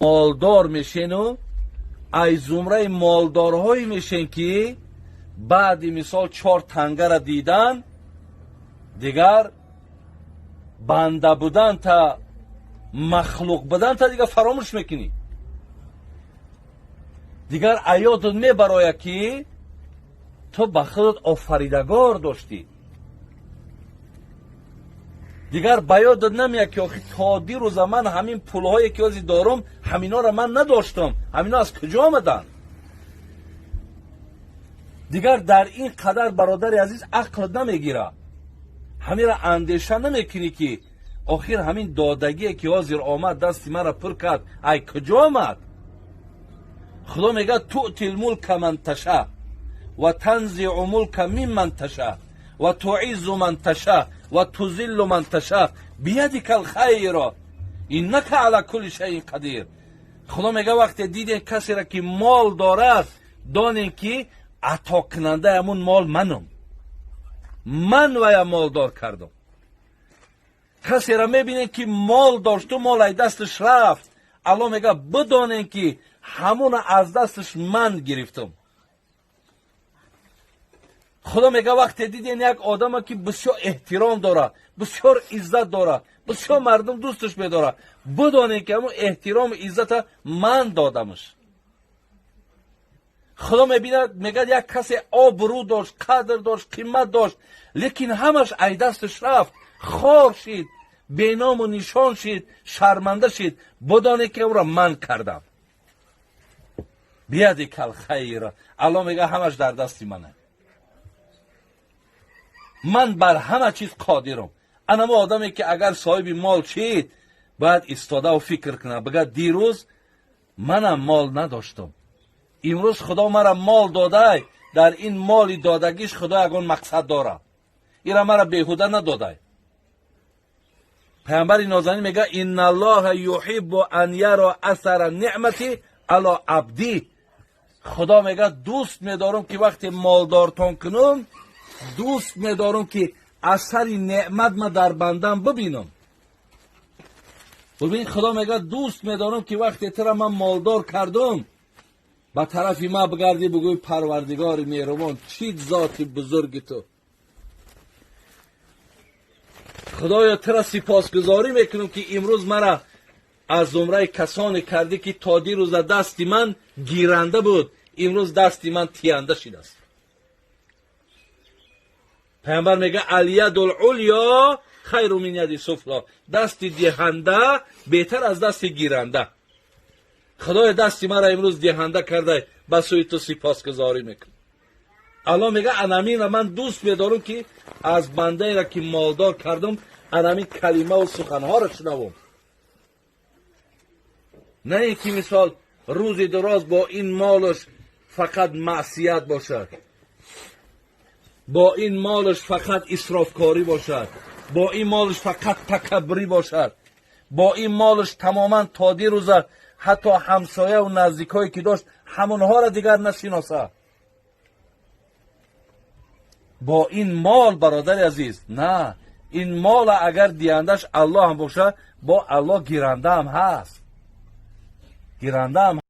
مالدار میشین و از زمره مالدارهایی میشین که بعد مثال 4 تنگه را دیدن دیگر بنده بودن تا مخلوق بودن تا دیگر فراموش میکنی. دیگر ایادت میبرای که تو به خودت آفریدگار داشتی. دیگر به یادت نمیاد که آخی تا دیروز من همین پولهایی که ازی دارم همینا را من نداشتم، همینا از کجا آمدن؟ دیگر در این قدر برادر عزیز عقل نمیگیره، همین را اندیشه نمیکنی که آخر همین دادگی که حاضر آمد دست من را پر کرد ای کجا آمد؟ خدا میگه تؤتی الملک من تشاء و تنزع ملک ممن تشاء و تعز من تشاء و تذل من تشاء بیدک الخیر انک علی کل شیء قدیر. خدا میگه وقتی دیدین کسی را که مال دارد دانین که عطا کننده همون مال منم، من وی مالدار کردم. کسی را میبینین که مال داشت و مال ای دستش رفت، الله میگه بدانین که همون از دستش من گرفتم. خدا میگه وقتی دیدین یک آدم که بسیار احترام داره، بسیار عزت داره، بسیار مردم دوستش میداره، بدانین که همون احترام عزت من دادمش. خدا میبیند میگه یک کسی آبرو داشت، قدر داشت، قیمت داشت، لیکن همش ای دستش رفت، خوار شد، بینام و نشان شد، شرمنده شد، بدانین که او را من کردم. بیدک الخیر، الله میگه همش در دست منه، من بر همه چیز قادرم. اما آدمی که اگر صاحب مال شد باید استاده و فکر کنه، بگه دیروز منم مال نداشتم، امروز خدا مرا مال داده، در این مال دادگیش خدا یگان مقصد داره، ایرا مرا بیهوده نداده. پیامبر نازنین میگه ان الله یحب ان یرا اثر نعمتی علی عبدی. خدا میگه دوست میدارم که وقتی مالدارتان کنم، دوست میدارم که اثر نعمت ما در بندم ببینم. ببین خدا میگه دوست میدارم که وقتی ترا من مالدار کردم به طرف ما بگردی بگوی پروردگار مهربان چی ذات بزرگ تو، خدایا ترا سپاسگزاری میکنم که امروز مرا از زمره کسانی کردی که تا دیروز دستی من گیرنده بود، امروز دستی من تیانده شده است. پیامبر میگه الید العلیا خیر من ید السفلی، دست دهنده بهتر از دست گیرنده. خدای دستی مرا امروز دهنده کرده، به سوی تو سپاسگزاری میکنم. الله میگه انامین من دوست میدارم که از بنده را که مالدار کردم انامین کلمه و سخنها را شنوم، نه اینکه مثال روزی دراز با این مالش فقط معصیت باشد، با این مالش فقط اسرافکاری باشد، با این مالش فقط تکبری باشد، با این مالش تماما تا دیروزه حتی همسایه و نزدیکایی که داشت همونها را دیگر نشناسه. با این مال برادر عزیز نه، این مال اگر دیندش الله هم باشه با الله گیرنده هم هست، گیرنده هم